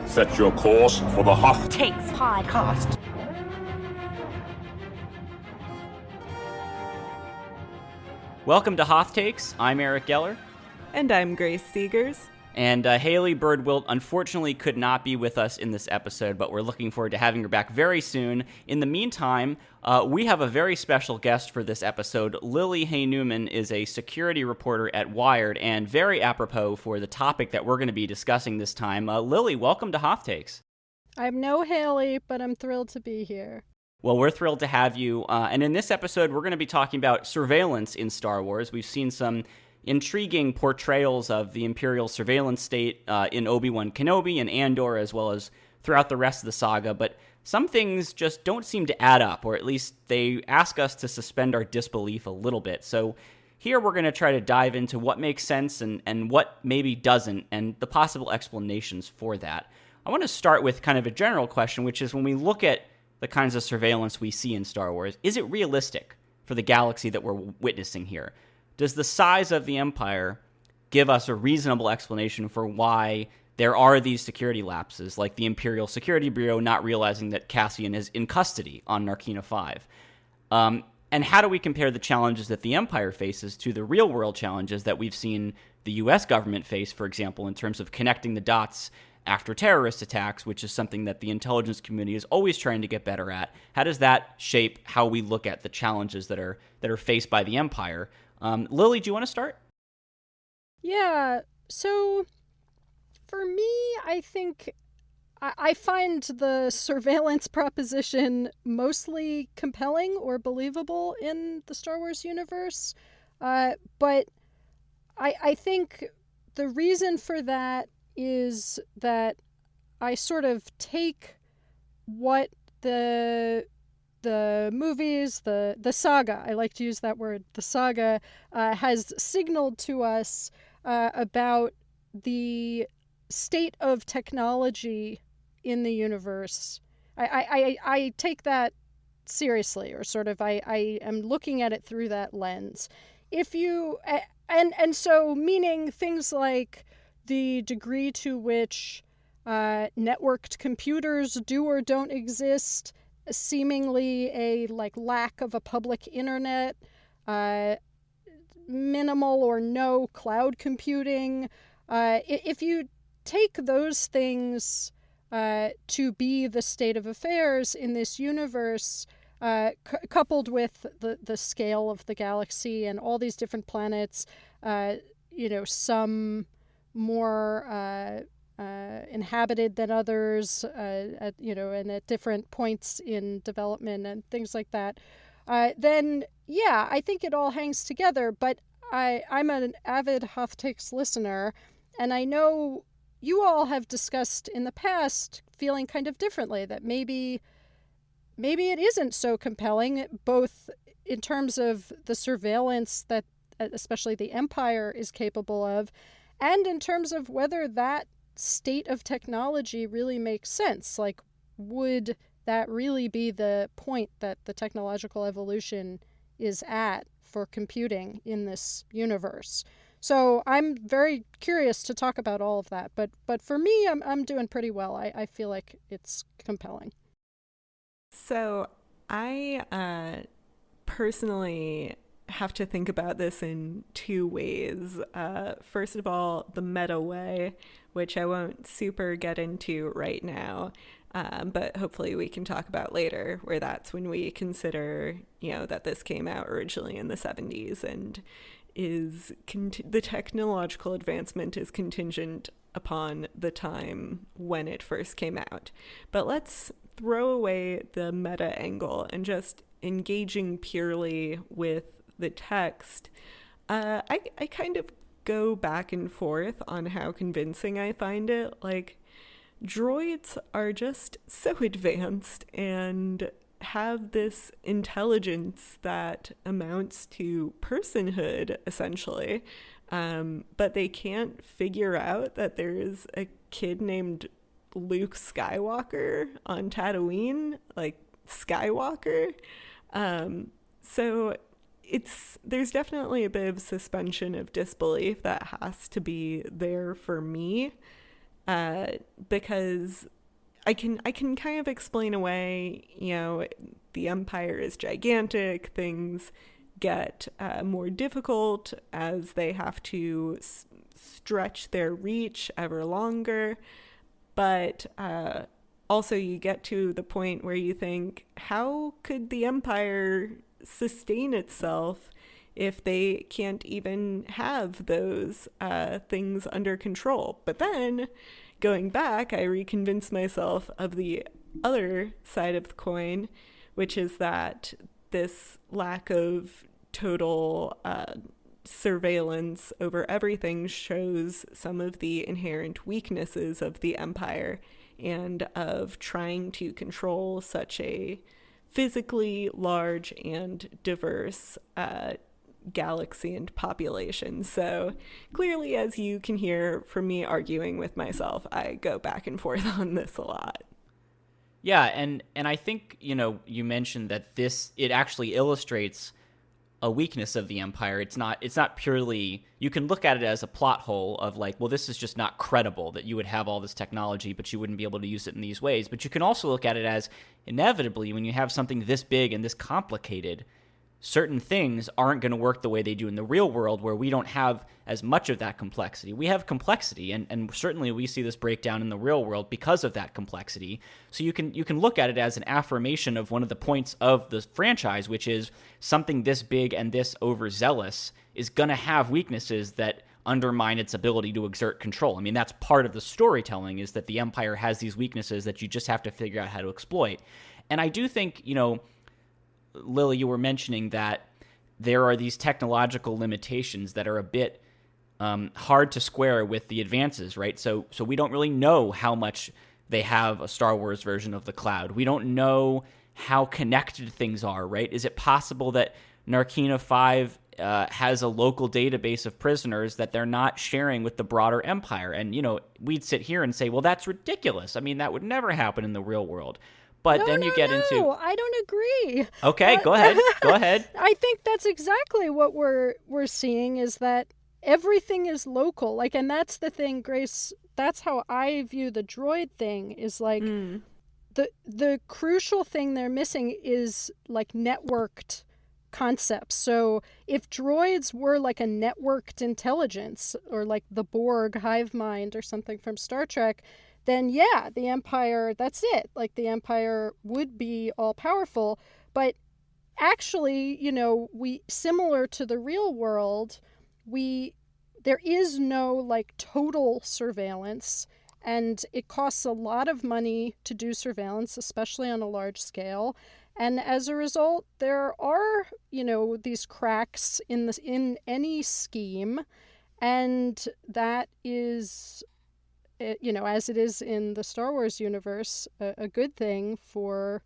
Set your course for the Hoth Takes podcast. Welcome to Hoth Takes. I'm Eric Geller. And I'm Grace Seegers. And Haley Birdwilt unfortunately could not be with us in this episode, but we're looking forward to having her back very soon. In the meantime, we have a very special guest for this episode. Lily Hay Newman is a security reporter at Wired, and very apropos for the topic that we're going to be discussing this time. Lily, welcome to Hoth Takes. I'm no Haley, but I'm thrilled to be here. Well, we're thrilled to have you. And in this episode, we're going to be talking about surveillance in Star Wars. We've seen some intriguing portrayals of the Imperial surveillance state in Obi-Wan Kenobi and Andor, as well as throughout the rest of the saga, but some things just don't seem to add up, or at least they ask us to suspend our disbelief a little bit. So here we're going to try to dive into what makes sense and what maybe doesn't, and the possible explanations for that. I want to start with kind of a general question, which is when we look at the kinds of surveillance we see in Star Wars, is it realistic for the galaxy that we're witnessing here? Does the size of the Empire give us a reasonable explanation for why there are these security lapses, like the Imperial Security Bureau not realizing that Cassian is in custody on Narkina 5? And how do we compare the challenges that the Empire faces to the real-world challenges that we've seen the U.S. government face, for example, in terms of connecting the dots after terrorist attacks, which is something that the intelligence community is always trying to get better at? How does that shape how we look at the challenges that are faced by the Empire? Lily, do you want to start? Yeah, so for me, I think I find the surveillance proposition mostly compelling or believable in the Star Wars universe. But I think the reason for that is that I sort of take what the movies, the saga, I like to use that word, the saga, has signaled to us about the state of technology in the universe. I take that seriously, or sort of I am looking at it through that lens. If you, and so meaning things like the degree to which networked computers do or don't exist, seemingly a lack of a public internet, minimal or no cloud computing. If you take those things to be the state of affairs in this universe, coupled with the scale of the galaxy and all these different planets, some more inhabited than others, and at different points in development and things like that, then yeah, I think it all hangs together. But I'm an avid Hoth Takes listener, and I know you all have discussed in the past feeling kind of differently, that maybe it isn't so compelling, both in terms of the surveillance that especially the Empire is capable of, and in terms of whether that state of technology really makes sense. Like, would that really be the point that the technological evolution is at for computing in this universe? So I'm very curious to talk about all of that. But for me, I'm doing pretty well. I feel like it's compelling. So I personally have to think about this in two ways. First of all, the meta way, which I won't super get into right now, but hopefully we can talk about later, where that's when we consider, that this came out originally in the 70s and the technological advancement is contingent upon the time when it first came out. But let's throw away the meta angle and just engaging purely with the text. I kind of go back and forth on how convincing I find it. Like, droids are just so advanced and have this intelligence that amounts to personhood, essentially. But they can't figure out that there's a kid named Luke Skywalker on Tatooine, like Skywalker. So there's definitely a bit of suspension of disbelief that has to be there for me, because I can kind of explain away, the Empire is gigantic, things get more difficult as they have to stretch their reach ever longer, but also you get to the point where you think, how could the Empire sustain itself if they can't even have those things under control? But then, going back, I reconvince myself of the other side of the coin, which is that this lack of total surveillance over everything shows some of the inherent weaknesses of the Empire and of trying to control such a physically large and diverse galaxy and population. So clearly, as you can hear from me arguing with myself, I go back and forth on this a lot. Yeah, and I think, you mentioned that it actually illustrates a weakness of the Empire. It's not purely, you can look at it as a plot hole of like, well, this is just not credible that you would have all this technology, but you wouldn't be able to use it in these ways. But you can also look at it as, inevitably, when you have something this big and this complicated, certain things aren't going to work the way they do in the real world, where we don't have as much of that complexity. We have complexity, and certainly we see this breakdown in the real world because of that complexity. So you can look at it as an affirmation of one of the points of the franchise, which is something this big and this overzealous is going to have weaknesses that undermine its ability to exert control. I mean, that's part of the storytelling, is that the Empire has these weaknesses that you just have to figure out how to exploit. And I do think, Lily, you were mentioning that there are these technological limitations that are a bit hard to square with the advances, right? So we don't really know how much they have a Star Wars version of the cloud. We don't know how connected things are, right? Is it possible that Narkina 5 has a local database of prisoners that they're not sharing with the broader Empire? And, we'd sit here and say, well, that's ridiculous. I mean, that would never happen in the real world. But then you get into... I don't agree. Okay, go ahead. Go ahead. I think that's exactly what we're seeing, is that everything is local. Like, and that's the thing, Grace, that's how I view the droid thing, is like the crucial thing they're missing is like networked concepts. So if droids were like a networked intelligence, or like the Borg hive mind or something from Star Trek, then yeah, the Empire, that's it. Like, the Empire would be all-powerful. But actually, we, similar to the real world, there is no, like, total surveillance, and it costs a lot of money to do surveillance, especially on a large scale. And as a result, there are, these cracks in any scheme, and that is... as it is in the Star Wars universe, a good thing for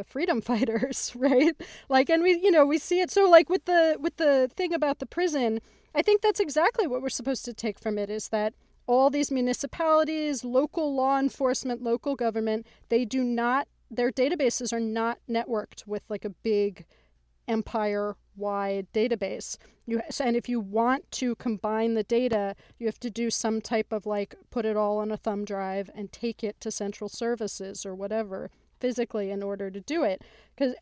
freedom fighters, right? Like, and we see it. So, like, with the thing about the prison, I think that's exactly what we're supposed to take from it, is that all these municipalities, local law enforcement, local government, their databases are not networked with like a big empire-wide database. And if you want to combine the data, you have to do some type of like put it all on a thumb drive and take it to central services or whatever physically in order to do it.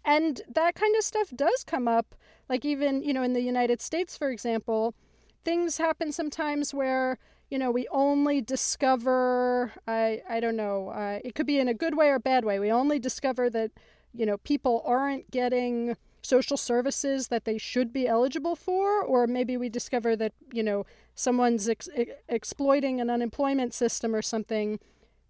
And that kind of stuff does come up, like even, in the United States, for example, things happen sometimes where, we only discover, I don't know, it could be in a good way or bad way. We only discover that, people aren't getting social services that they should be eligible for, or maybe we discover that, someone's exploiting an unemployment system or something,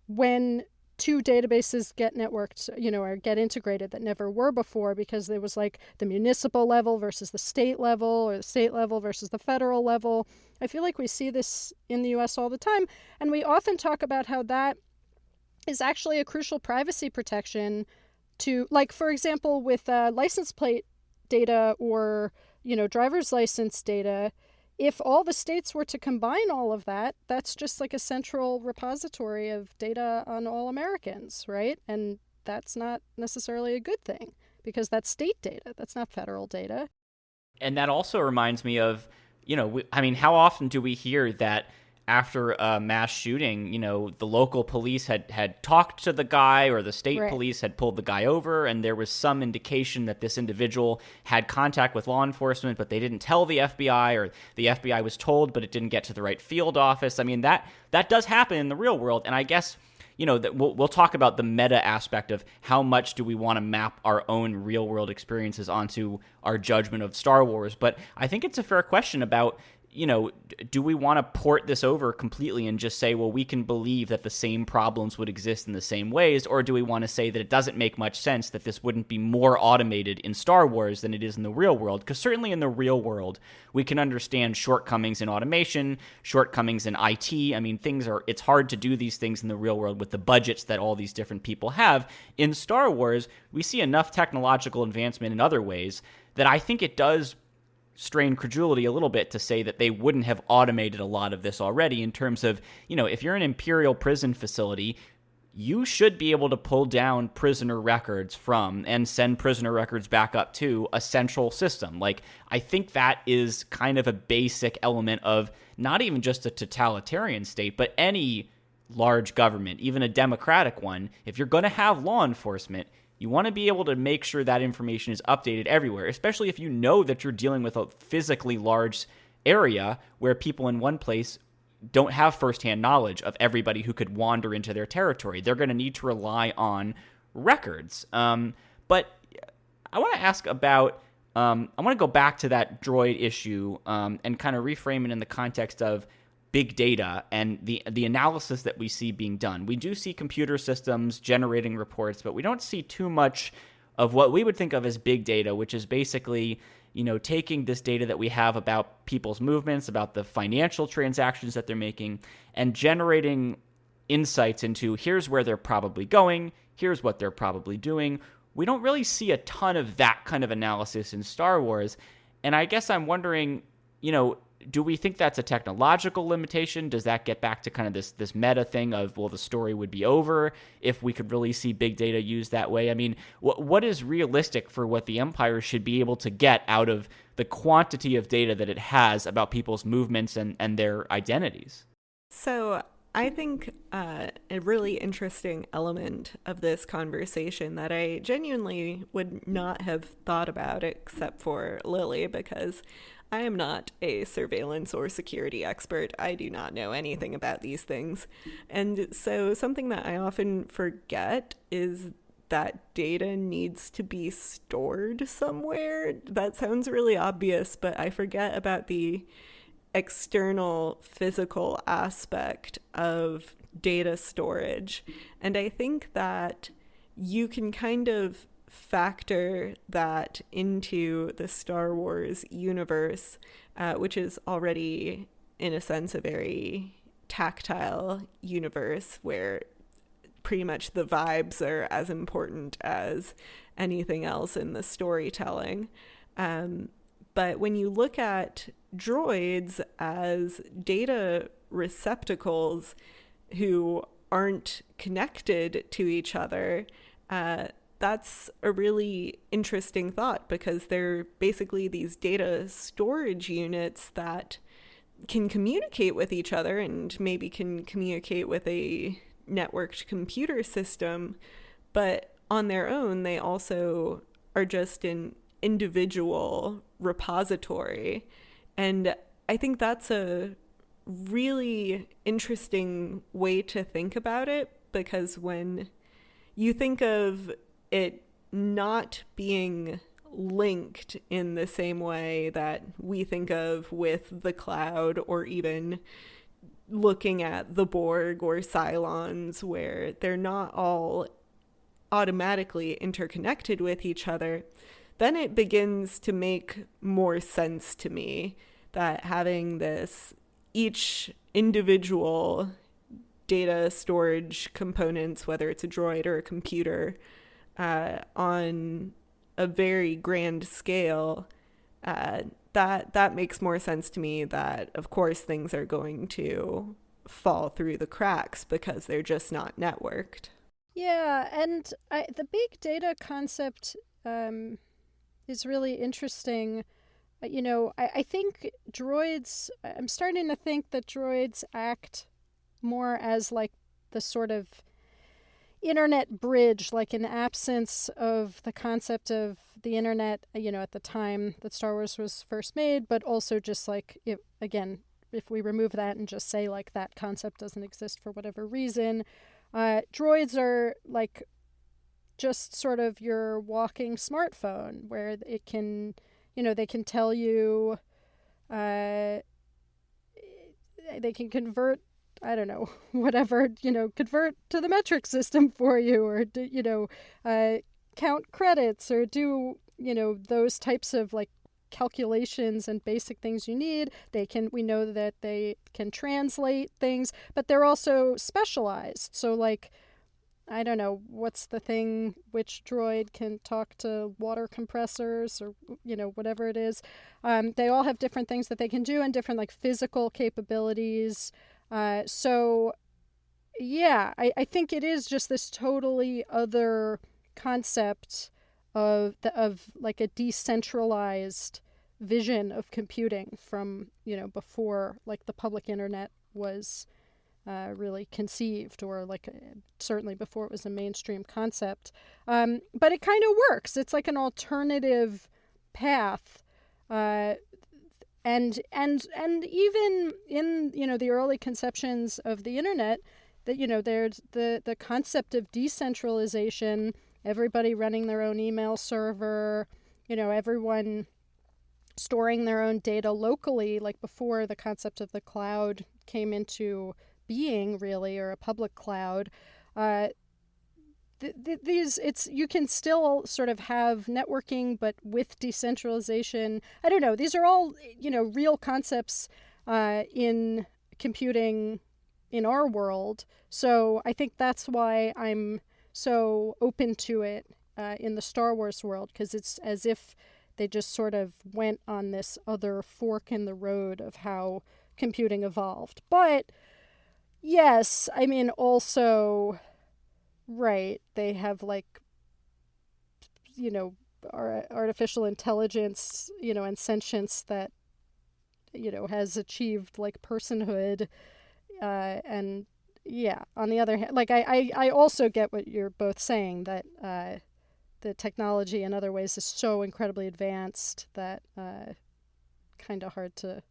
when two databases get networked, or get integrated that never were before, because there was like the municipal level versus the state level, or the state level versus the federal level. I feel like we see this in the US all the time, and we often talk about how that is actually a crucial privacy protection to, like, for example, with license plate data or, driver's license data. If all the states were to combine all of that, that's just like a central repository of data on all Americans, right? And that's not necessarily a good thing, because that's state data. That's not federal data. And that also reminds me of, how often do we hear that after a mass shooting, the local police had talked to the guy, or the state police had pulled the guy over, and there was some indication that this individual had contact with law enforcement, but they didn't tell the FBI, or the FBI was told, but it didn't get to the right field office. I mean, that does happen in the real world. And I guess, that we'll talk about the meta aspect of how much do we want to map our own real world experiences onto our judgment of Star Wars. But I think it's a fair question about, do we want to port this over completely and just say, well, we can believe that the same problems would exist in the same ways? Or do we want to say that it doesn't make much sense that this wouldn't be more automated in Star Wars than it is in the real world? Because certainly in the real world, we can understand shortcomings in automation, shortcomings in IT. I mean, it's hard to do these things in the real world with the budgets that all these different people have. In Star Wars, we see enough technological advancement in other ways that I think it does strain credulity a little bit to say that they wouldn't have automated a lot of this already, in terms of, if you're an Imperial prison facility, you should be able to pull down prisoner records from and send prisoner records back up to a central system. Like, I think that is kind of a basic element of not even just a totalitarian state, but any large government, even a democratic one. If you're going to have law enforcement, you want to be able to make sure that information is updated everywhere, especially if you know that you're dealing with a physically large area where people in one place don't have firsthand knowledge of everybody who could wander into their territory. They're going to need to rely on records. But I want to ask about, I want to go back to that droid issue and kind of reframe it in the context of big data and the analysis that we see being done. We do see computer systems generating reports, but we don't see too much of what we would think of as big data, which is basically, taking this data that we have about people's movements, about the financial transactions that they're making, and generating insights into here's where they're probably going, here's what they're probably doing. We don't really see a ton of that kind of analysis in Star Wars. And I guess I'm wondering, do we think that's a technological limitation? Does that get back to kind of this meta thing of, well, the story would be over if we could really see big data used that way? I mean, what is realistic for what the Empire should be able to get out of the quantity of data that it has about people's movements and their identities? So I think a really interesting element of this conversation that I genuinely would not have thought about except for Lily, because I am not a surveillance or security expert. I do not know anything about these things. And so something that I often forget is that data needs to be stored somewhere. That sounds really obvious, but I forget about the external physical aspect of data storage. And I think that you can kind of factor that into the Star Wars universe, which is already, in a sense, a very tactile universe where pretty much the vibes are as important as anything else in the storytelling. But when you look at droids as data receptacles who aren't connected to each other, that's a really interesting thought, because they're basically these data storage units that can communicate with each other and maybe can communicate with a networked computer system, but on their own, they also are just an individual repository. And I think that's a really interesting way to think about it, because when you think of it not being linked in the same way that we think of with the cloud, or even looking at the Borg or Cylons, where they're not all automatically interconnected with each other, then it begins to make more sense to me that having this, each individual data storage components, whether it's a droid or a computer, on a very grand scale, that makes more sense to me. That, of course, things are going to fall through the cracks because they're just not networked. Yeah, and the big data concept is really interesting. I think I'm starting to think that droids act more as like the sort of internet bridge, like in absence of the concept of the internet, at the time that Star Wars was first made, but also just like, if we remove that and just say like that concept doesn't exist for whatever reason, droids are like just sort of your walking smartphone where it can, they can tell you, they can convert, I don't know, whatever, convert to the metric system for you, or, count credits, or do, those types of like calculations and basic things you need. We know that they can translate things, but they're also specialized. So like, I don't know, what's the thing, which droid can talk to water compressors, or, whatever it is. They all have different things that they can do and different like physical capabilities. So yeah, I think it is just this totally other concept of like a decentralized vision of computing from, before like the public internet was really conceived, or like certainly before it was a mainstream concept. But it kind of works. It's like an alternative path. And even in, the early conceptions of the internet, that, there's the concept of decentralization, everybody running their own email server, everyone storing their own data locally, like before the concept of the cloud came into being, really, or a public cloud. You can still sort of have networking, but with decentralization. I don't know. These are all, real concepts in computing in our world. So I think that's why I'm so open to it in the Star Wars world, because it's as if they just sort of went on this other fork in the road of how computing evolved. But yes, I mean, also, right, they have like, artificial intelligence, and sentience that, has achieved like personhood. And yeah, on the other hand, like I also get what you're both saying, that the technology in other ways is so incredibly advanced that kind of hard to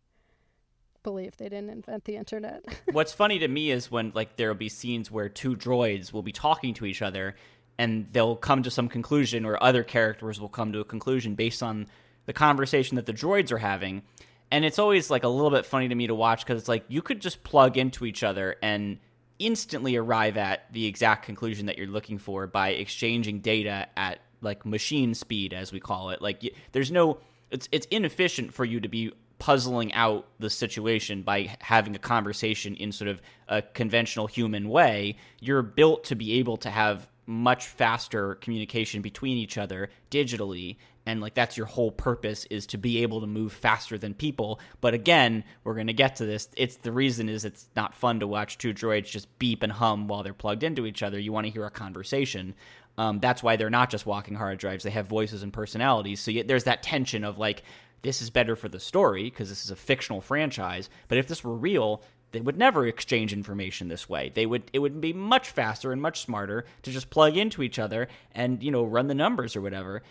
believe they didn't invent the internet. What's funny to me is when like there'll be scenes where two droids will be talking to each other and they'll come to some conclusion, or other characters will come to a conclusion based on the conversation that the droids are having. And it's always like a little bit funny to me to watch, because it's like you could just plug into each other and instantly arrive at the exact conclusion that you're looking for by exchanging data at like machine speed, as we call it. Like it's inefficient for you to be puzzling out the situation by having a conversation in sort of a conventional human way. You're built to be able to have much faster communication between each other digitally, and like that's your whole purpose, is to be able to move faster than people. But again, we're going to get to this, the reason is it's not fun to watch two droids just beep and hum while they're plugged into each other. You want to hear a conversation. That's why they're not just walking hard drives. They have voices and personalities. So there's that tension of like, this is better for the story because this is a fictional franchise. But if this were real, they would never exchange information this way. It would be much faster and much smarter to just plug into each other and, run the numbers or whatever.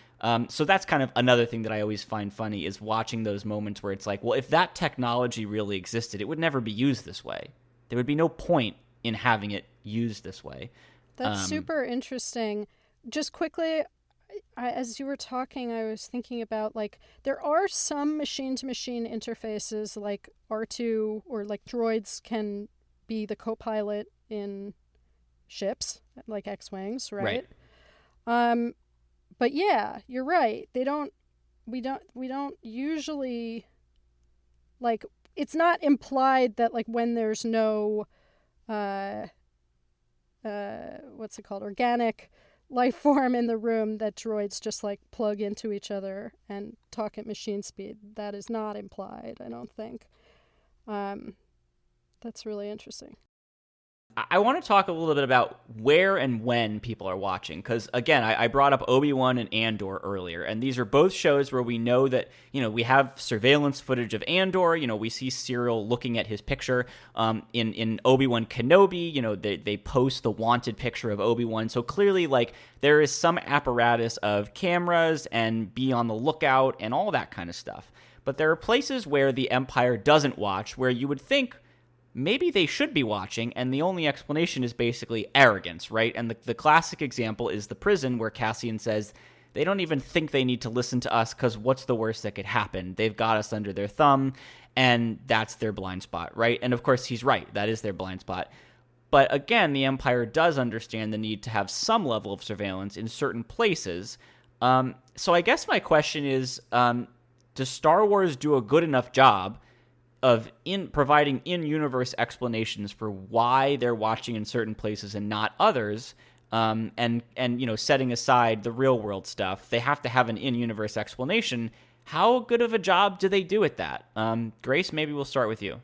So that's kind of another thing that I always find funny, is watching those moments where it's like, well, if that technology really existed, it would never be used this way. There would be no point in having it used this way. That's super interesting. Just quickly, as you were talking, I was thinking about, like, there are some machine-to-machine interfaces, like R2, or like droids can be the co-pilot in ships, like X-Wings, right? But yeah, you're right. We don't usually, like, it's not implied that, like, when there's no, what's it called? Organic life form in the room, that droids just like plug into each other and talk at machine speed. That is not implied, I don't think. That's really interesting. I want to talk a little bit about where and when people are watching, because again, I brought up Obi-Wan and Andor earlier, and these are both shows where we know that, we have surveillance footage of Andor. We see Cyril looking at his picture. In Obi-Wan Kenobi, they post the wanted picture of Obi-Wan. So clearly, like, there is some apparatus of cameras and be on the lookout and all that kind of stuff. But there are places where the Empire doesn't watch, where you would think maybe they should be watching, and the only explanation is basically arrogance, right? And the classic example is the prison, where Cassian says they don't even think they need to listen to us because what's the worst that could happen? They've got us under their thumb, and that's their blind spot, right? And of course, he's right. That is their blind spot. But again, the Empire does understand the need to have some level of surveillance in certain places. So I guess my question is, does Star Wars do a good enough job of providing in-universe explanations for why they're watching in certain places and not others, and setting aside the real-world stuff? They have to have an in-universe explanation. How good of a job do they do at that? Grace, maybe we'll start with you.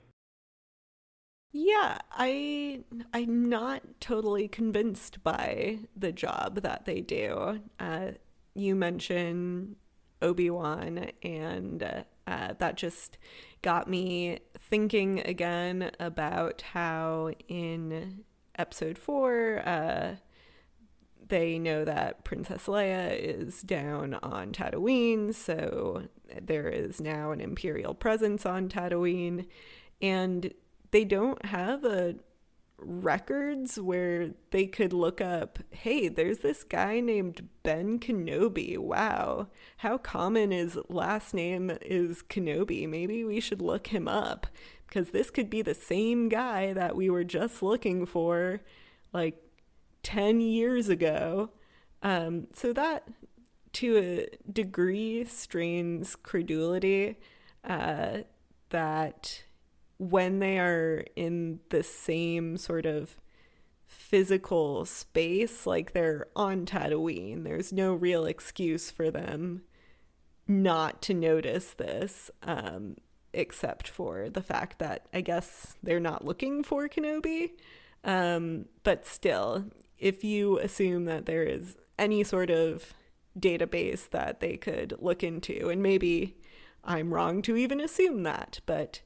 Yeah, I'm not totally convinced by the job that they do. You mentioned Obi-Wan, and that just got me thinking again about how in episode 4, they know that Princess Leia is down on Tatooine, so there is now an Imperial presence on Tatooine, and they don't have records where they could look up, hey, there's this guy named Ben Kenobi. Wow, how common his last name is Kenobi. Maybe we should look him up, because this could be the same guy that we were just looking for like 10 years ago. So that, to a degree, strains credulity, that when they are in the same sort of physical space, like they're on Tatooine, there's no real excuse for them not to notice this, except for the fact that I guess they're not looking for Kenobi. But still, if you assume that there is any sort of database that they could look into, and maybe I'm wrong to even assume that, but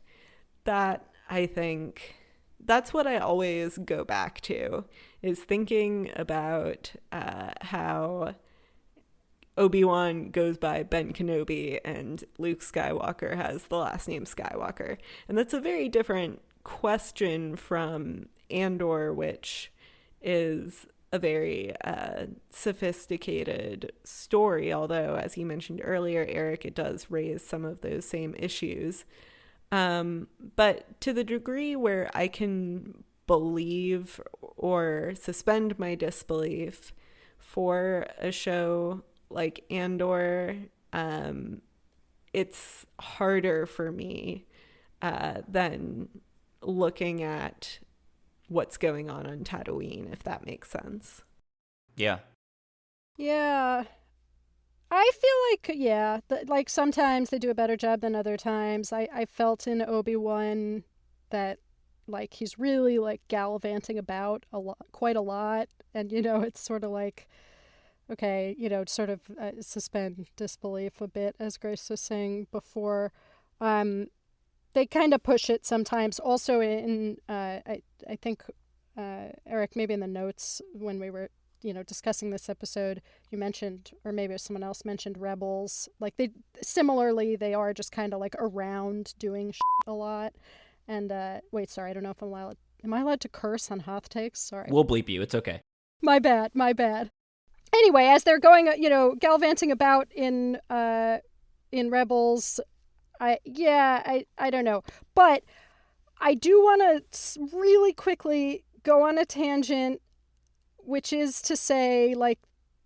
that, I think, that's what I always go back to, is thinking about how Obi-Wan goes by Ben Kenobi and Luke Skywalker has the last name Skywalker. And that's a very different question from Andor, which is a very sophisticated story, although, as you mentioned earlier, Eric, it does raise some of those same issues. But to the degree where I can believe or suspend my disbelief for a show like Andor, it's harder for me than looking at what's going on Tatooine, if that makes sense. Yeah. Yeah. I feel like, sometimes they do a better job than other times. I felt in Obi-Wan that, like, he's really, like, gallivanting about quite a lot. And, it's sort of like, okay, sort of suspend disbelief a bit, as Grace was saying before. They kind of push it sometimes. Also in, I think, Eric, maybe in the notes when we were discussing this episode, you mentioned, or maybe someone else mentioned, Rebels. Like, they are just kind of like around doing shit a lot. And wait, sorry, I don't know if am I allowed to curse on Hoth takes? Sorry. We'll bleep you. It's okay. My bad. Anyway, as they're going, gallivanting about in Rebels, I don't know, but I do want to really quickly go on a tangent, which is to say, like,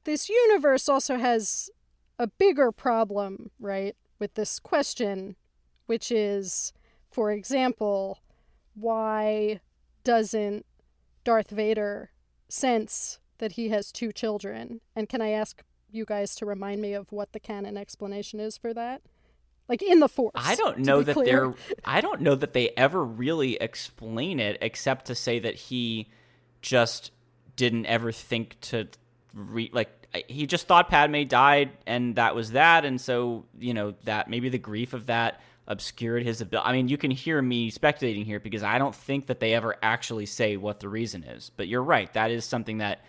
this universe also has a bigger problem, right, with this question, which is, for example, why doesn't Darth Vader sense that he has 2 children? And can I ask you guys to remind me of what the canon explanation is for that? Like, in the Force. I don't know that they ever really explain it, except to say that he just didn't ever think to he just thought Padme died and that was that. And so, that maybe the grief of that obscured his ability. I mean, you can hear me speculating here because I don't think that they ever actually say what the reason is. But you're right. That is something that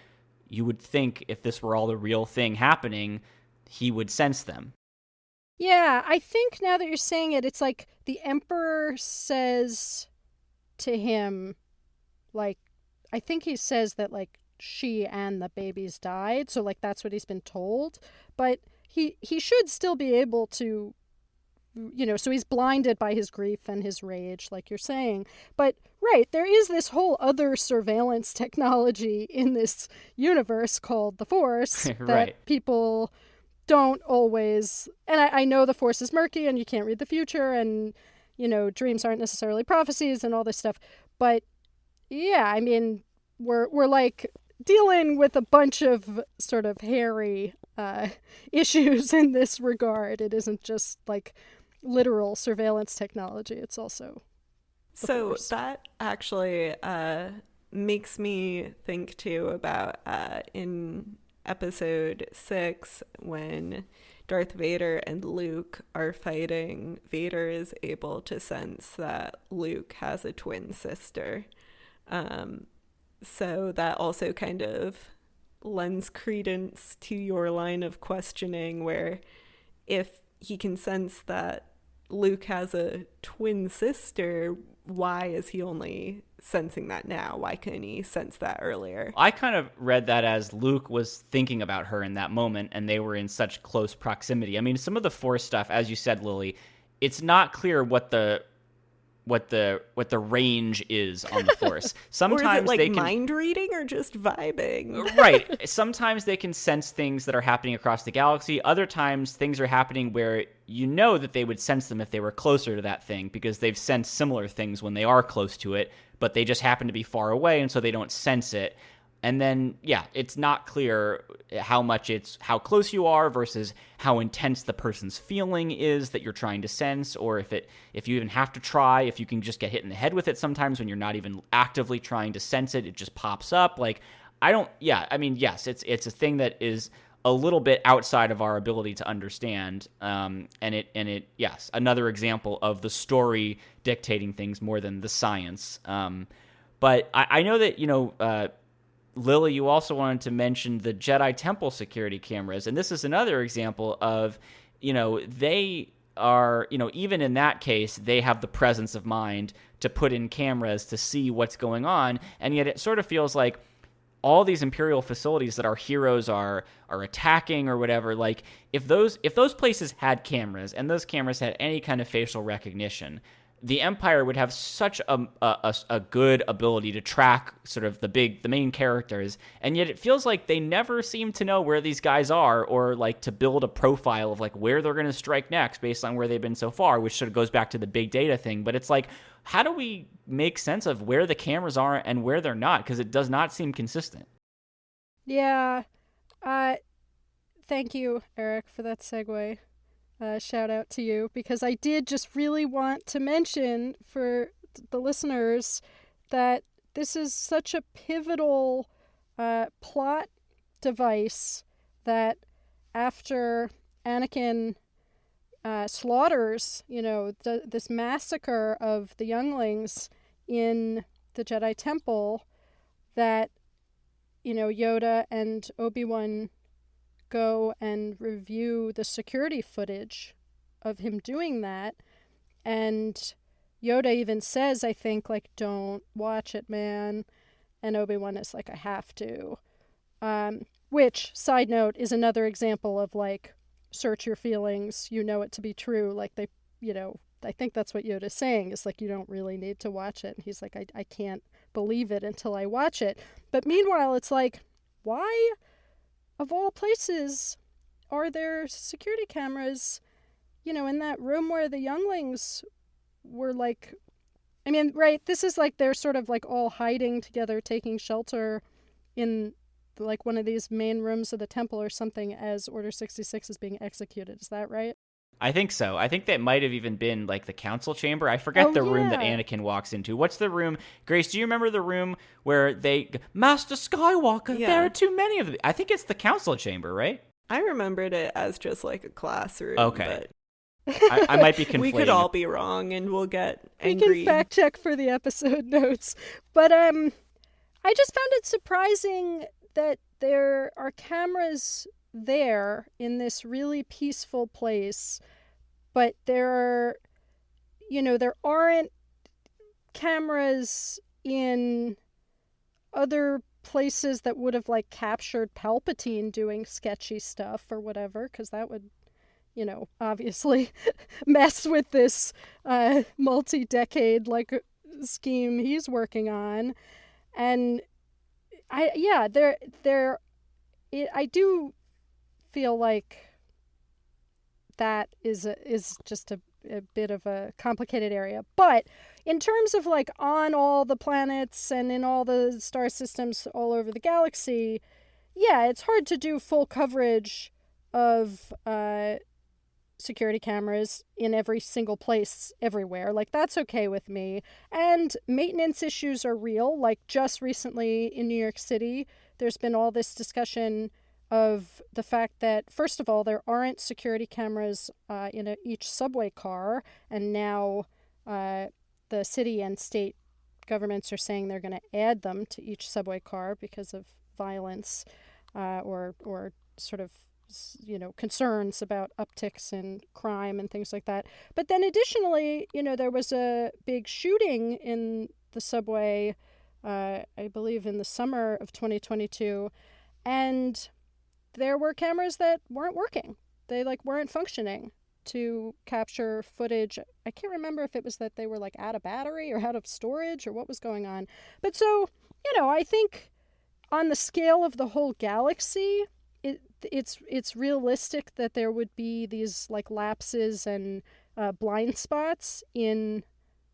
you would think if this were all the real thing happening, he would sense them. Yeah, I think now that you're saying it, it's like the Emperor says to him, like, I think he says that, like, she and the babies died, so, like, that's what he's been told. But he should still be able to, so he's blinded by his grief and his rage, like you're saying. But, right, there is this whole other surveillance technology in this universe called the Force Right. that people don't always, and I know the Force is murky and you can't read the future and, dreams aren't necessarily prophecies and all this stuff. But, yeah, I mean, we're like dealing with a bunch of sort of hairy issues in this regard. It isn't just like literal surveillance technology. It's also so Force. That actually makes me think too about in episode 6 when Darth Vader and Luke are fighting. Vader is able to sense that Luke has a twin sister. So that also kind of lends credence to your line of questioning, where if he can sense that Luke has a twin sister, why is he only sensing that now? Why couldn't he sense that earlier? I kind of read that as Luke was thinking about her in that moment and they were in such close proximity. I mean, some of the Force stuff, as you said, Lily, it's not clear what the range is on the Force. Sometimes or is it like they can mind reading or just vibing? Right. Sometimes they can sense things that are happening across the galaxy. Other times things are happening where that they would sense them if they were closer to that thing because they've sensed similar things when they are close to it, but they just happen to be far away and so they don't sense it. And then, it's not clear how close you are versus how intense the person's feeling is that you're trying to sense, or if you even have to try, if you can just get hit in the head with it sometimes when you're not even actively trying to sense it, it just pops up. Yes, it's a thing that is a little bit outside of our ability to understand. Yes, another example of the story dictating things more than the science. But I know that, Lily, you also wanted to mention the Jedi Temple security cameras, and this is another example of, they are, even in that case, they have the presence of mind to put in cameras to see what's going on, and yet it sort of feels like all these Imperial facilities that our heroes are attacking or whatever, like if those places had cameras and those cameras had any kind of facial recognition, the Empire would have such a good ability to track sort of the main characters, and yet it feels like they never seem to know where these guys are or like to build a profile of like where they're going to strike next based on where they've been so far, which sort of goes back to the big data thing. But it's like, how do we make sense of where the cameras are and where they're not? Because it does not seem consistent. Yeah. Thank you, Eric, for that segue. Shout out to you, because I did just really want to mention for the listeners that this is such a pivotal plot device that after Anakin slaughters, this massacre of the younglings in the Jedi Temple, that, Yoda and Obi-Wan go and review the security footage of him doing that. And Yoda even says, I think, like, don't watch it, man. And Obi-Wan is like, I have to. Which, side note, is another example of, like, search your feelings, it to be true. Like, they, I think that's what Yoda's saying, is like, you don't really need to watch it. And he's like, I can't believe it until I watch it. But meanwhile, it's like, why, of all places, are there security cameras, in that room where the younglings were, like, I mean, right, this is like they're sort of like all hiding together, taking shelter in like one of these main rooms of the temple or something as Order 66 is being executed. Is that right? I think so. I think that might have even been like the council chamber. I forget the room that Anakin walks into. What's the room? Grace, do you remember the room where Master Skywalker, there are too many of them. I think it's the council chamber, right? I remembered it as just like a classroom. Okay. But I might be conflating. We could all be wrong and we'll get angry. We can fact check for the episode notes. But I just found it surprising that there are cameras there in this really peaceful place, but there aren't cameras in other places that would have like captured Palpatine doing sketchy stuff or whatever, because that would, obviously mess with this multi-decade like scheme he's working on. And I do feel like that is just a bit of a complicated area. But in terms of like on all the planets and in all the star systems all over the galaxy, yeah, it's hard to do full coverage of security cameras in every single place everywhere. Like, that's okay with me. And maintenance issues are real. Like, just recently in New York City, there's been all this discussion of the fact that, first of all, there aren't security cameras in each subway car, and now the city and state governments are saying they're going to add them to each subway car because of violence or sort of concerns about upticks in crime and things like that. But then additionally, there was a big shooting in the subway, I believe in the summer of 2022, and there were cameras that weren't working. They weren't functioning to capture footage. I can't remember if it was that they were out of battery or out of storage or what was going on. But so, I think on the scale of the whole galaxy, it's realistic that there would be these lapses and blind spots in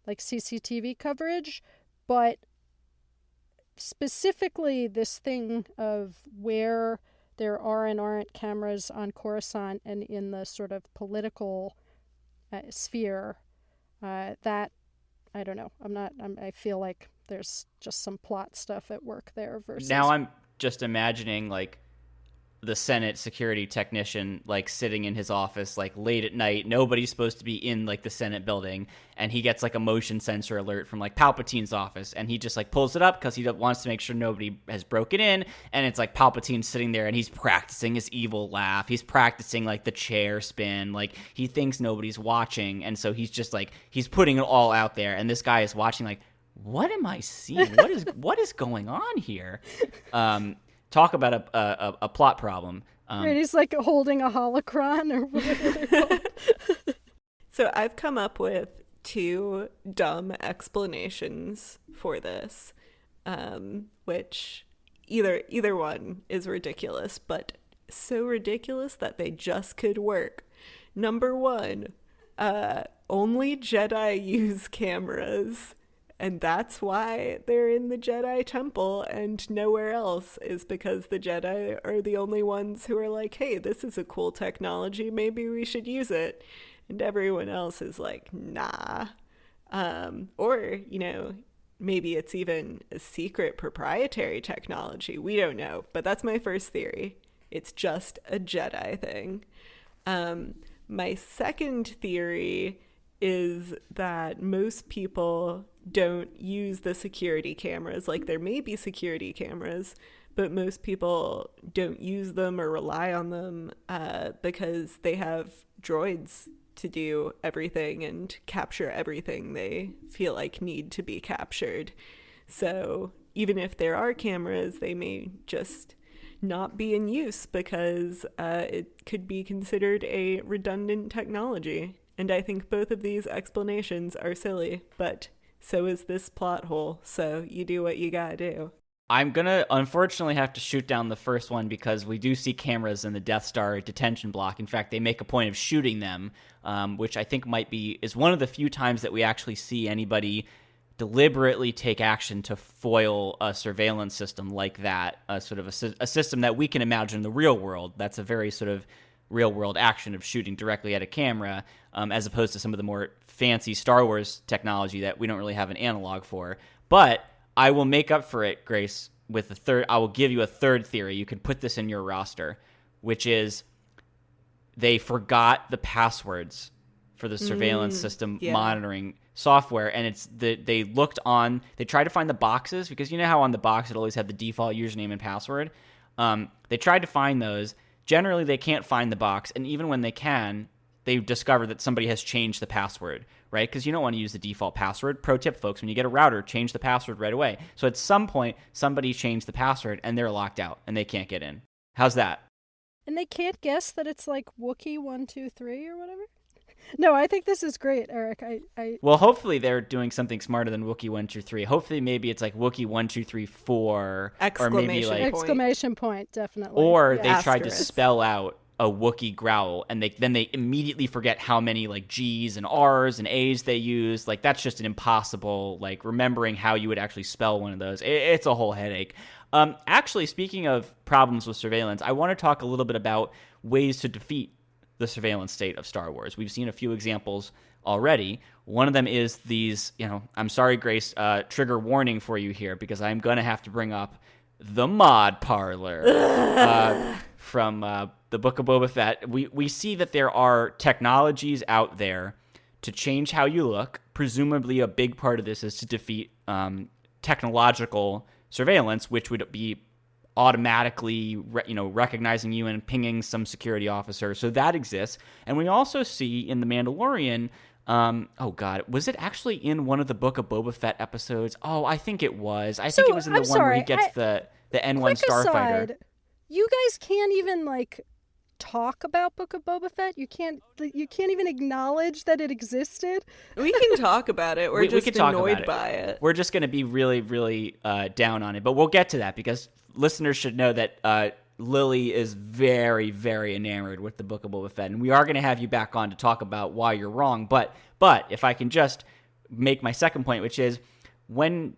CCTV coverage, but specifically this thing of where there are and aren't cameras on Coruscant and in the sort of political sphere, that I don't know. I feel like there's just some plot stuff at work there. Versus now I'm just imagining the Senate security technician sitting in his office late at night. Nobody's supposed to be in the Senate building, and he gets a motion sensor alert from Palpatine's office, and he just pulls it up because he wants to make sure nobody has broken in. And it's Palpatine sitting there, and he's practicing his evil laugh. He's practicing the chair spin. He thinks nobody's watching, and so he's just he's putting it all out there. And this guy is watching what am I seeing? What is going on here? Talk about a plot problem. Right, he's holding a holocron or whatever they're called. So I've come up with two dumb explanations for this, which either one is ridiculous, but so ridiculous that they just could work. Number one, only Jedi use cameras. And that's why they're in the Jedi Temple and nowhere else, is because the Jedi are the only ones who are hey, this is a cool technology, maybe we should use it. And everyone else is nah. Or, maybe it's even a secret proprietary technology. We don't know. But that's my first theory. It's just a Jedi thing. My second theory is that most people don't use the security cameras. There may be security cameras, but most people don't use them or rely on them because they have droids to do everything and capture everything they feel need to be captured. So even if there are cameras, they may just not be in use because it could be considered a redundant technology. And I think both of these explanations are silly, but so is this plot hole. So you do what you gotta do. I'm gonna unfortunately have to shoot down the first one because we do see cameras in the Death Star detention block. In fact, they make a point of shooting them, which I think is one of the few times that we actually see anybody deliberately take action to foil a surveillance system like that, sort of a system that we can imagine in the real world. That's a very sort of real world action of shooting directly at a camera, as opposed to some of the more fancy Star Wars technology that we don't really have an analog for. But I will make up for it, Grace, with a third. I will give you a third theory. You can put this in your roster, which is they forgot the passwords for the surveillance system monitoring software, and they tried to find the boxes, because you know how on the box it always had the default username and password. They tried to find those. Generally, they can't find the box, and even when they can, they discover that somebody has changed the password, right? Because you don't want to use the default password. Pro tip, folks, when you get a router, change the password right away. So at some point, somebody changed the password, and they're locked out, and they can't get in. How's that? And they can't guess that it's like Wookiee1234 or whatever? No, I think this is great, Eric. Well, hopefully they're doing something smarter than Wookiee1234. Hopefully maybe it's like Wookiee1234 or maybe like exclamation point, definitely. Or they tried to spell out a Wookiee growl, and then they immediately forget how many like G's and R's and A's they use. Like that's just an impossible, like remembering how you would actually spell one of those. It's a whole headache. Actually, speaking of problems with surveillance, I want to talk a little bit about ways to defeat the surveillance state of Star Wars. We've seen a few examples already. One of them is these, I'm sorry, Grace, trigger warning for you here, because I'm going to have to bring up the mod parlor from the Book of Boba Fett. We see that there are technologies out there to change how you look. Presumably a big part of this is to defeat technological surveillance, which would be automatically recognizing you and pinging some security officer. So that exists. And we also see in The Mandalorian, was it actually in one of the Book of Boba Fett episodes? Oh, I think it was. I think it was in the one where he gets the N1 starfighter. You guys can't even talk about Book of Boba Fett. You can't even acknowledge that it existed. We can talk about it. We're just annoyed by it. We're just going to be really, really down on it. But we'll get to that, because listeners should know that Lily is very, very enamored with the Book of Boba Fett, and we are going to have you back on to talk about why you're wrong. But if I can just make my second point, which is when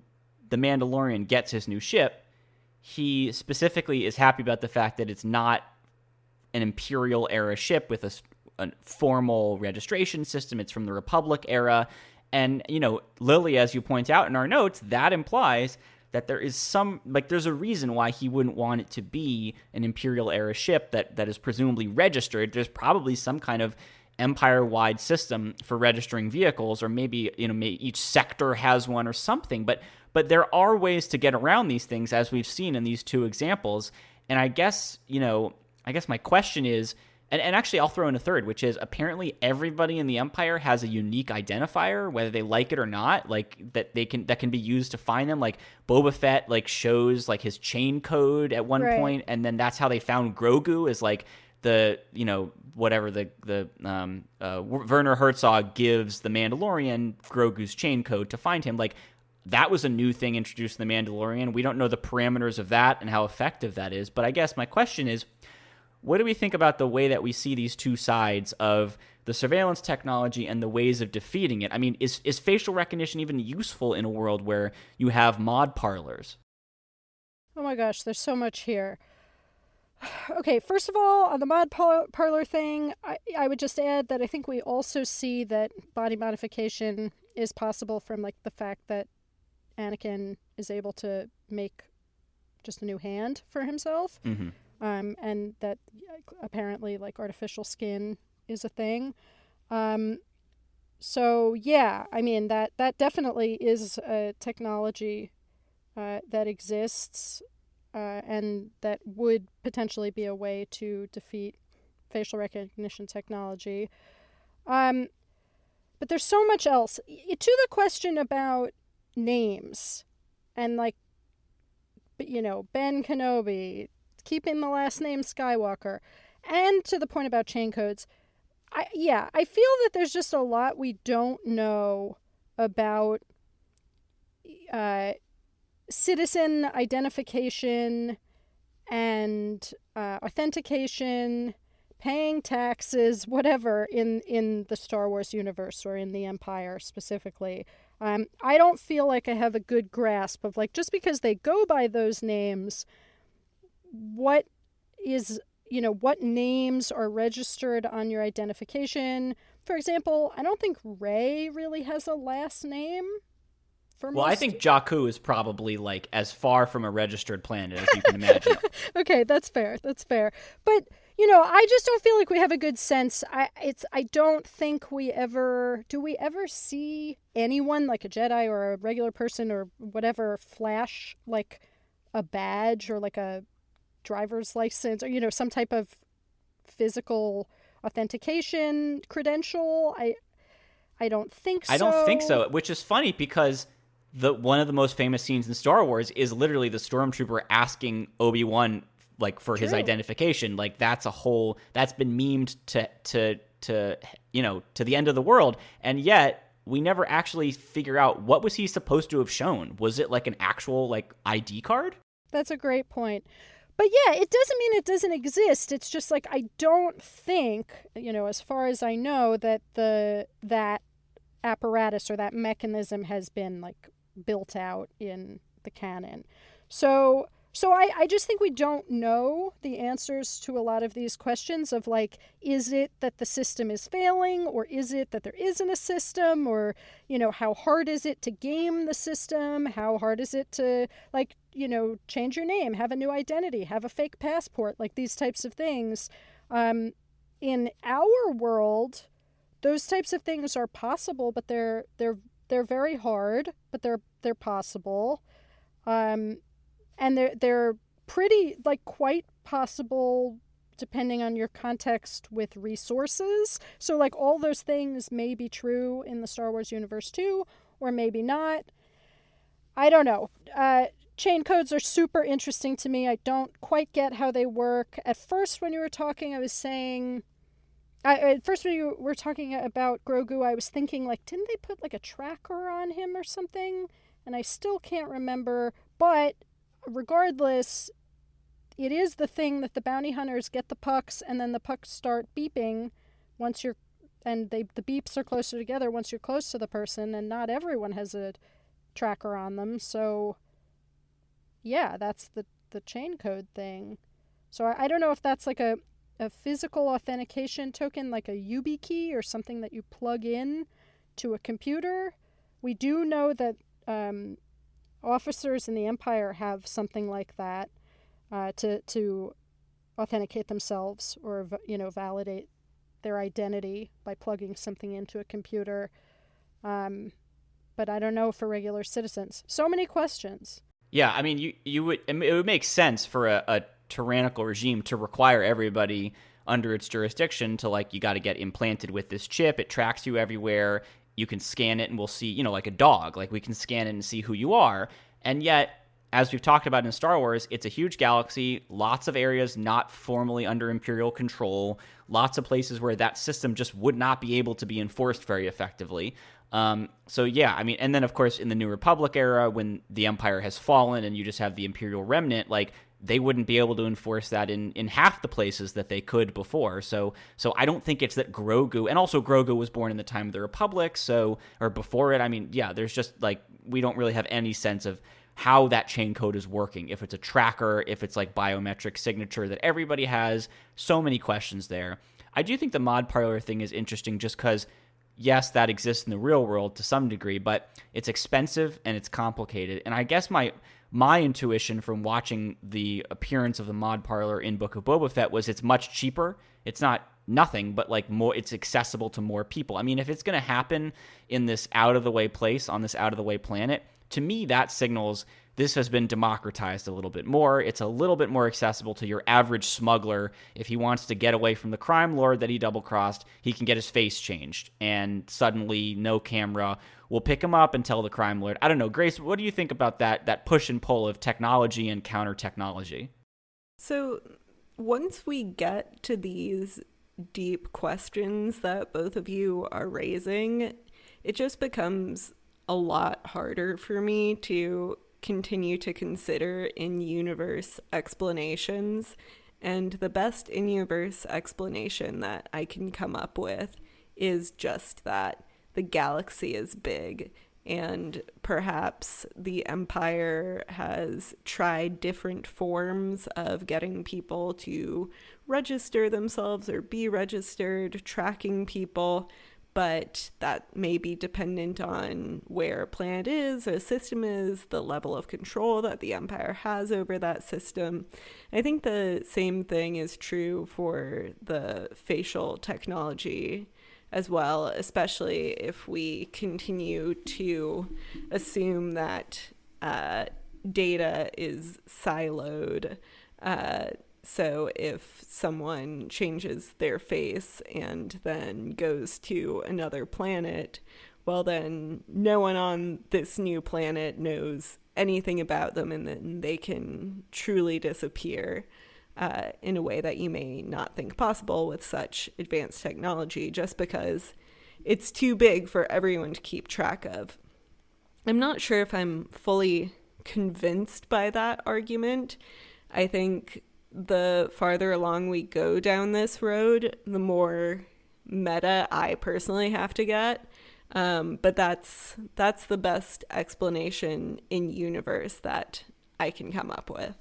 the Mandalorian gets his new ship, he specifically is happy about the fact that it's not an Imperial era ship with a formal registration system. It's from the Republic era. And, Lily, as you point out in our notes, that implies that there is there's a reason why he wouldn't want it to be an Imperial era ship that is presumably registered. There's probably some kind of empire-wide system for registering vehicles, or maybe, each sector has one or something. But there are ways to get around these things, as we've seen in these two examples. And I guess my question is, and actually I'll throw in a third, which is apparently everybody in the Empire has a unique identifier, whether they like it or not, that can be used to find them. Like Boba Fett shows his chain code at one point, and then that's how they found Grogu, is the Werner Herzog gives the Mandalorian Grogu's chain code to find him. That was a new thing introduced in The Mandalorian. We don't know the parameters of that and how effective that is. But I guess my question is, what do we think about the way that we see these two sides of the surveillance technology and the ways of defeating it? I mean, is facial recognition even useful in a world where you have mod parlors? Oh my gosh, there's so much here. Okay, first of all, on the mod parlor thing, I would just add that I think we also see that body modification is possible from the fact that Anakin is able to make just a new hand for himself. Mm-hmm. And that apparently artificial skin is a thing. So yeah, I mean that definitely is a technology that exists, and that would potentially be a way to defeat facial recognition technology. But there's so much else. To the question about names and Ben Kenobi, keeping the last name Skywalker, and to the point about chain codes, I feel that there's just a lot we don't know about citizen identification and authentication, paying taxes, whatever, in the Star Wars universe or in the Empire specifically. I don't feel like I have a good grasp of just because they go by those names, what is what names are registered on your identification. For example, I don't think Rey really has a last name. Well, I think Jakku is probably like as far from a registered planet as you can imagine. Okay, that's fair. But, I just don't feel like we have a good sense. I don't think do we ever see anyone like a Jedi or a regular person or whatever flash like a badge or like a driver's license or, some type of physical authentication credential? I don't think so. I don't think so, which is funny because one of the most famous scenes in Star Wars is literally the stormtrooper asking Obi-Wan like for his identification. Like that's been memed to the end of the world, and yet we never actually figure out what was he supposed to have shown. Was it like an actual like ID card? That's a great point. But yeah, it doesn't mean it doesn't exist. It's just like I don't think, as far as I know, that that apparatus or that mechanism has been like built out in the canon. So I just think we don't know the answers to a lot of these questions of like, is it that the system is failing, or is it that there isn't a system, or, how hard is it to game the system? How hard is it to like, change your name, have a new identity, have a fake passport, like these types of things. In our world, those types of things are possible, but they're very hard, but they're possible. And they're pretty, like, quite possible depending on your context with resources. So, like, all those things may be true in the Star Wars universe too, or maybe not. I don't know. Chain codes are super interesting to me. I don't quite get how they work. At first, when you were talking, I was saying... At first, when you were talking about Grogu, I was thinking, like, didn't they put, like, a tracker on him or something? And I still can't remember. But regardless, it is the thing that the bounty hunters get the pucks, and then the pucks start beeping once you're... And the beeps are closer together once you're close to the person, and not everyone has a tracker on them. So, yeah, that's the chain code thing. So I don't know if that's, like, a physical authentication token, like a YubiKey or something that you plug in to a computer. We do know that officers in the Empire have something like that to authenticate themselves or validate their identity by plugging something into a computer. But I don't know for regular citizens. So many questions. Yeah, I mean, it would make sense for a tyrannical regime to require everybody under its jurisdiction to, like, you got to get implanted with this chip. It tracks you everywhere. You can scan it and we'll see, like a dog, like we can scan it and see who you are. And yet, as we've talked about in Star Wars, it's a huge galaxy, lots of areas not formally under Imperial control, lots of places where that system just would not be able to be enforced very effectively. So yeah, I mean, and then of course in the New Republic era, when the Empire has fallen and you just have the Imperial remnant, like, they wouldn't be able to enforce that in half the places that they could before. So I don't think it's that Grogu, and also Grogu was born in the time of the Republic, or before it. I mean, yeah, there's just, like, we don't really have any sense of how that chain code is working. If it's a tracker, if it's like biometric signature that everybody has, so many questions there. I do think the mod parlor thing is interesting just because, yes, that exists in the real world to some degree, but it's expensive and it's complicated. And I guess my intuition from watching the appearance of the mod parlor in Book of Boba Fett was it's much cheaper. It's not nothing, but like more, it's accessible to more people. I mean, if it's going to happen in this out of the way place on this out of the way planet, to me, that signals this has been democratized a little bit more. It's a little bit more accessible to your average smuggler. If he wants to get away from the crime lord that he double-crossed, he can get his face changed, and suddenly no camera will pick him up and tell the crime lord. I don't know, Grace, what do you think about that push and pull of technology and counter-technology? So once we get to these deep questions that both of you are raising, it just becomes a lot harder for me to continue to consider in-universe explanations. And the best in-universe explanation that I can come up with is just that the galaxy is big and perhaps the Empire has tried different forms of getting people to register themselves or be registered, tracking people, but that may be dependent on where a planet is, or a system is, the level of control that the Empire has over that system. I think the same thing is true for the facial technology as well, especially if we continue to assume that data is siloed. So if someone changes their face and then goes to another planet, well, then no one on this new planet knows anything about them, and then they can truly disappear in a way that you may not think possible with such advanced technology, just because it's too big for everyone to keep track of. I'm not sure if I'm fully convinced by that argument. I think the farther along we go down this road, the more meta I personally have to get. But that's the best explanation in universe that I can come up with.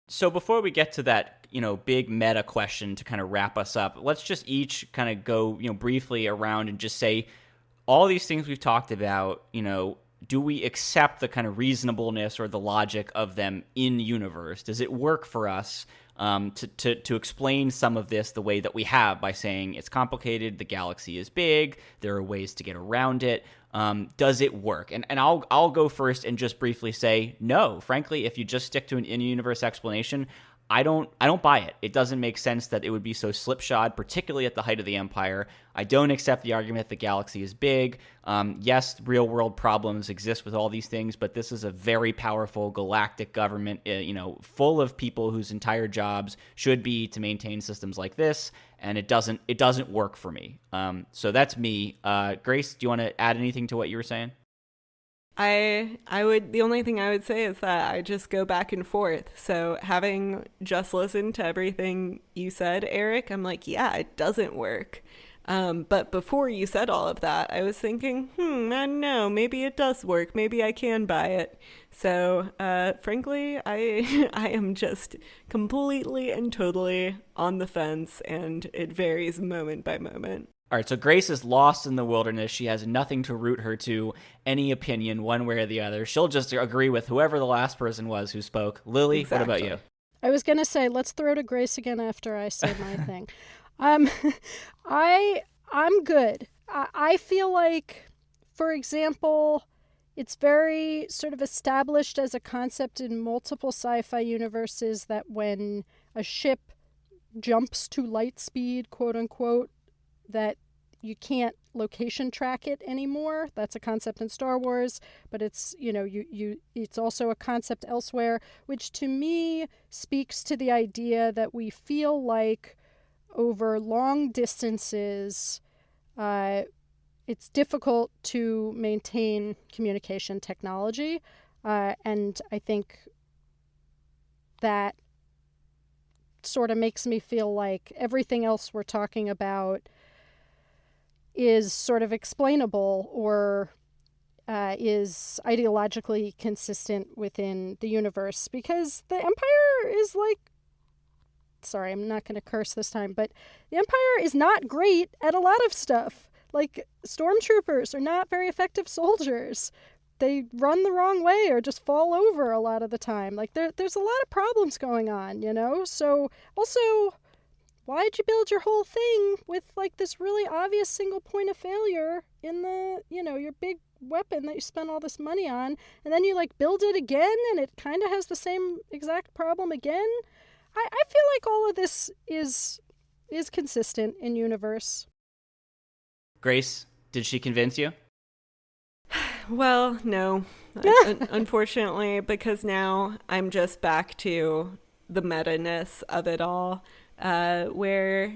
So before we get to that, big meta question to kind of wrap us up, let's just each kind of go, briefly around and just say all these things we've talked about, do we accept the kind of reasonableness or the logic of them in universe? Does it work for us to explain some of this the way that we have by saying it's complicated, the galaxy is big, there are ways to get around it? Does it work? And I'll go first and just briefly say no. Frankly, if you just stick to an in-universe explanation, I don't buy it. It doesn't make sense that it would be so slipshod, particularly at the height of the Empire. I don't accept the argument that the galaxy is big. Yes, real-world problems exist with all these things, but this is a very powerful galactic government, full of people whose entire jobs should be to maintain systems like this, and it doesn't work for me. So that's me. Grace, do you want to add anything to what you were saying? The only thing I would say is that I just go back and forth. So having just listened to everything you said, Eric, I'm like, yeah, it doesn't work. But before you said all of that, I was thinking, I don't know, maybe it does work. Maybe I can buy it. So, frankly, I am just completely and totally on the fence, and it varies moment by moment. All right, so Grace is lost in the wilderness. She has nothing to root her to, any opinion, one way or the other. She'll just agree with whoever the last person was who spoke. Lily, Exactly. What about you? I was going to say, let's throw to Grace again after I say my thing. I'm good. I feel like, for example, it's very sort of established as a concept in multiple sci-fi universes that when a ship jumps to light speed, quote unquote, that you can't location track it anymore. That's a concept in Star Wars, but it's, it's also a concept elsewhere, which to me speaks to the idea that we feel like over long distances, it's difficult to maintain communication technology. And I think that sort of makes me feel like everything else we're talking about is sort of explainable or is ideologically consistent within the universe, because the Empire is like, sorry, I'm not going to curse this time, but the Empire is not great at a lot of stuff. Like, stormtroopers are not very effective soldiers. They run the wrong way or just fall over a lot of the time. Like, there's a lot of problems going on, So, also, why'd you build your whole thing with, like, this really obvious single point of failure in the, your big weapon that you spent all this money on, and then you, like, build it again, and it kind of has the same exact problem again? I feel like all of this is consistent in universe. Grace, did she convince you? Well, no, unfortunately, because now I'm just back to the meta-ness of it all, where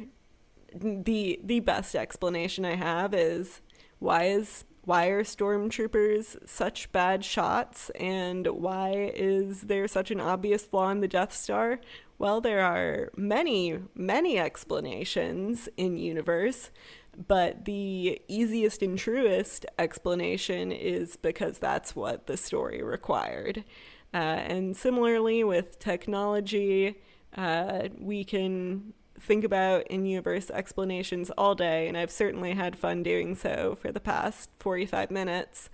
the best explanation I have is why are stormtroopers such bad shots, and why is there such an obvious flaw in the Death Star? Well, there are many, many explanations in universe. But the easiest and truest explanation is because that's what the story required. And similarly with technology, we can think about in-universe explanations all day, and I've certainly had fun doing so for the past 45 minutes.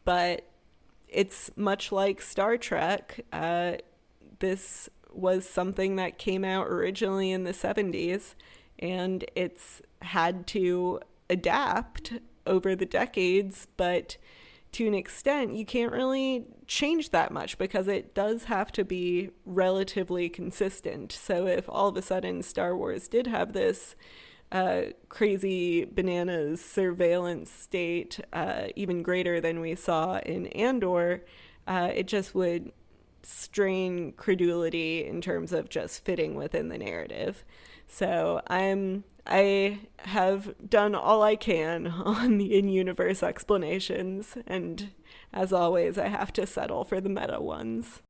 But it's much like Star Trek. This was something that came out originally in the 70s, and it's had to adapt over the decades, but to an extent, you can't really change that much because it does have to be relatively consistent. So if all of a sudden Star Wars did have this crazy bananas surveillance state, even greater than we saw in Andor, it just would strain credulity in terms of just fitting within the narrative. So I have done all I can on the in-universe explanations, and as always, I have to settle for the meta ones.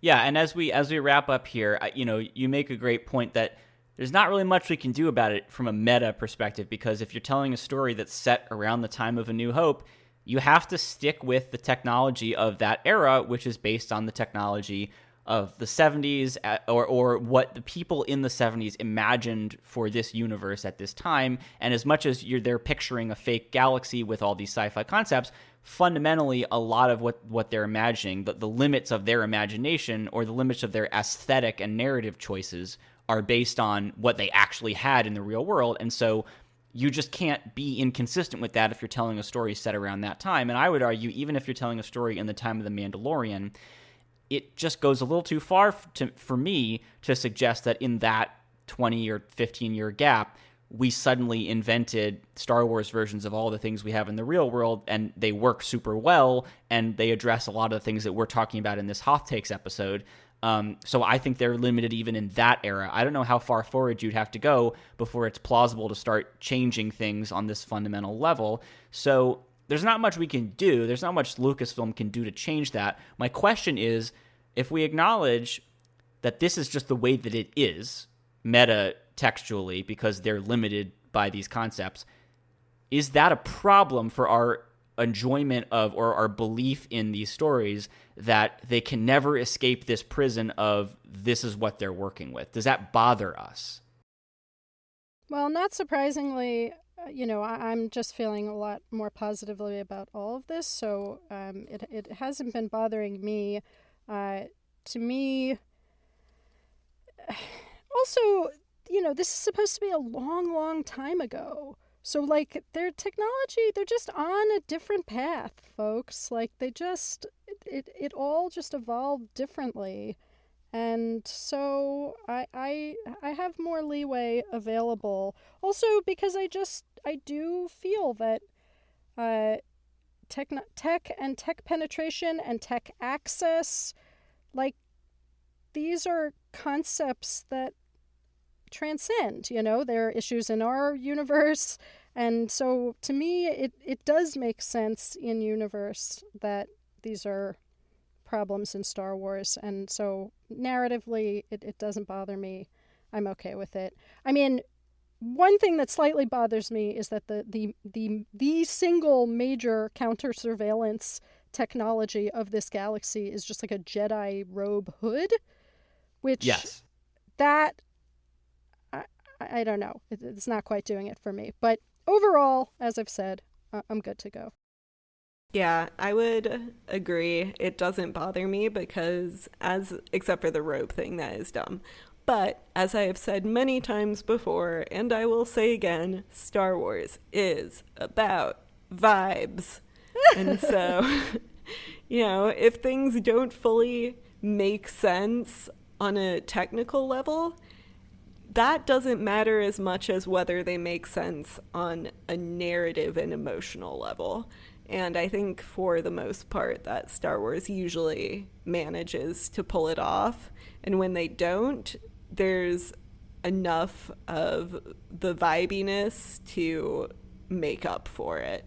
Yeah, and as we wrap up here, you make a great point that there's not really much we can do about it from a meta perspective, because if you're telling a story that's set around the time of A New Hope, you have to stick with the technology of that era, which is based on the technology of the 70s, or what the people in the 70s imagined for this universe at this time. And as much as they're picturing a fake galaxy with all these sci-fi concepts, fundamentally a lot of what they're imagining, the limits of their imagination or the limits of their aesthetic and narrative choices are based on what they actually had in the real world. And so you just can't be inconsistent with that if you're telling a story set around that time. And I would argue, even if you're telling a story in the time of The Mandalorian, it just goes a little too far for me to suggest that in that 20 or 15-year gap, we suddenly invented Star Wars versions of all the things we have in the real world, and they work super well, and they address a lot of the things that we're talking about in this Hoth Takes episode. So I think they're limited even in that era. I don't know how far forward you'd have to go before it's plausible to start changing things on this fundamental level. So there's not much we can do. There's not much Lucasfilm can do to change that. My question is, if we acknowledge that this is just the way that it is, meta-textually, because they're limited by these concepts, is that a problem for our enjoyment of or our belief in these stories that they can never escape this prison of this is what they're working with? Does that bother us? Well, not surprisingly, I'm just feeling a lot more positively about all of this, so it hasn't been bothering me. To me, also, this is supposed to be a long, long time ago. So, their technology, they're just on a different path, folks. It all just evolved differently. And so I have more leeway available. Also, because I do feel that tech and tech penetration and tech access, these are concepts that transcend, there are issues in our universe. And so to me, it does make sense in universe that these are problems in Star Wars. And so narratively, it doesn't bother me. I'm okay with it. I mean, one thing that slightly bothers me is that the single major counter surveillance technology of this galaxy is just like a Jedi robe hood, which yes, that I don't know. It's not quite doing it for me. But overall, as I've said, I'm good to go. Yeah, I would agree. It doesn't bother me because, except for the robe thing, that is dumb. But as I have said many times before, and I will say again, Star Wars is about vibes. And so, if things don't fully make sense on a technical level, that doesn't matter as much as whether they make sense on a narrative and emotional level. And I think for the most part that Star Wars usually manages to pull it off. And when they don't, there's enough of the vibiness to make up for it.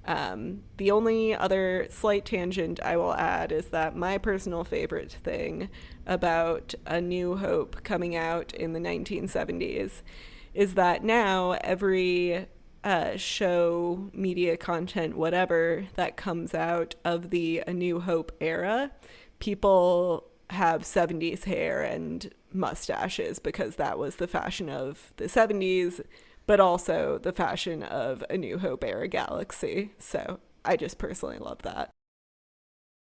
The only other slight tangent I will add is that my personal favorite thing about A New Hope coming out in the 1970s is that now every show, media content, whatever that comes out of the A New Hope era, people have 70s hair and mustaches because that was the fashion of the 70s, but also the fashion of A New Hope era galaxy. So I just personally love that.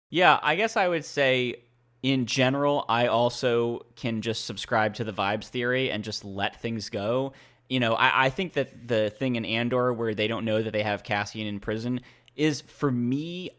Yeah, I guess I would say in general, I also can just subscribe to the vibes theory and just let things go. You know, I think that the thing in Andor where they don't know that they have Cassian in prison is, for me,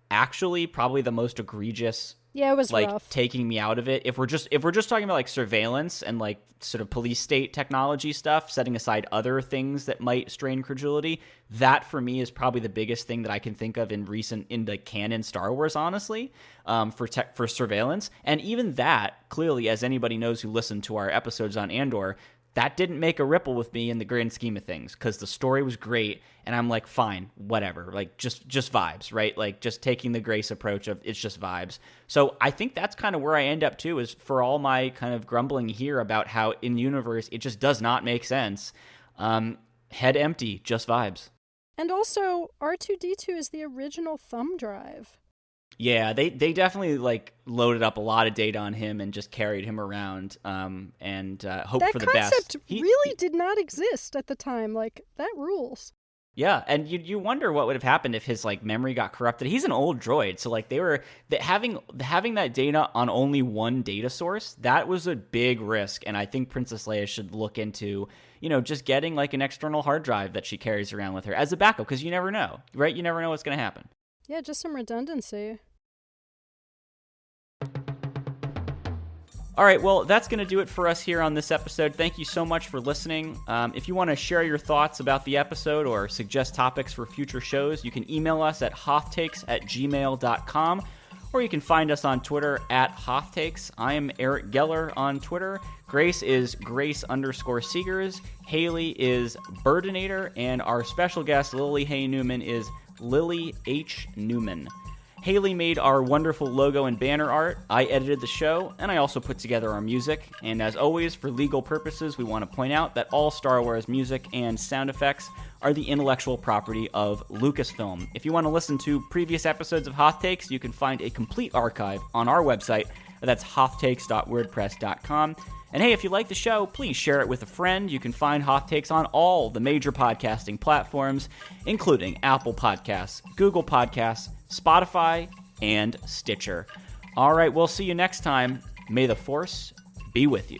actually probably the most egregious. Yeah, it was like rough. Taking me out of it. If we're just talking about like surveillance and like sort of police state technology stuff, setting aside other things that might strain credulity, that for me is probably the biggest thing that I can think of in the canon Star Wars, honestly, for surveillance. And even that, clearly, as anybody knows who listened to our episodes on Andor, that didn't make a ripple with me in the grand scheme of things, because the story was great, and I'm like, fine, whatever, like just vibes, right? Like just taking the Grace approach of it's just vibes. So I think that's kind of where I end up too, is for all my kind of grumbling here about how in universe it just does not make sense. Head empty, just vibes. And also, R2-D2 is the original thumb drive. Yeah, they definitely like loaded up a lot of data on him and just carried him around and hope for the best. That concept really did not exist at the time. Like, that rules. Yeah, and you wonder what would have happened if his like memory got corrupted. He's an old droid, so like having that data on only one data source, that was a big risk. And I think Princess Leia should look into, just getting like an external hard drive that she carries around with her as a backup, because you never know, right? You never know what's going to happen. Yeah, just some redundancy. All right, well, that's going to do it for us here on this episode. Thank you so much for listening. If you want to share your thoughts about the episode or suggest topics for future shows, you can email us at hothtakes@gmail.com, or you can find us on Twitter at hothtakes. I am Eric Geller on Twitter. Grace is Grace_Seegers. Haley is Burdinator, and our special guest, Lily Hay Newman, is Lily H. Newman. Haley made our wonderful logo and banner art. I edited the show, and I also put together our music. And as always, for legal purposes, we want to point out that all Star Wars music and sound effects are the intellectual property of Lucasfilm. If you want to listen to previous episodes of Hoth Takes, you can find a complete archive on our website. That's hothtakes.wordpress.com. And hey, if you like the show, please share it with a friend. You can find Hoth Takes on all the major podcasting platforms, including Apple Podcasts, Google Podcasts, Spotify, and Stitcher. All right, we'll see you next time. May the Force be with you.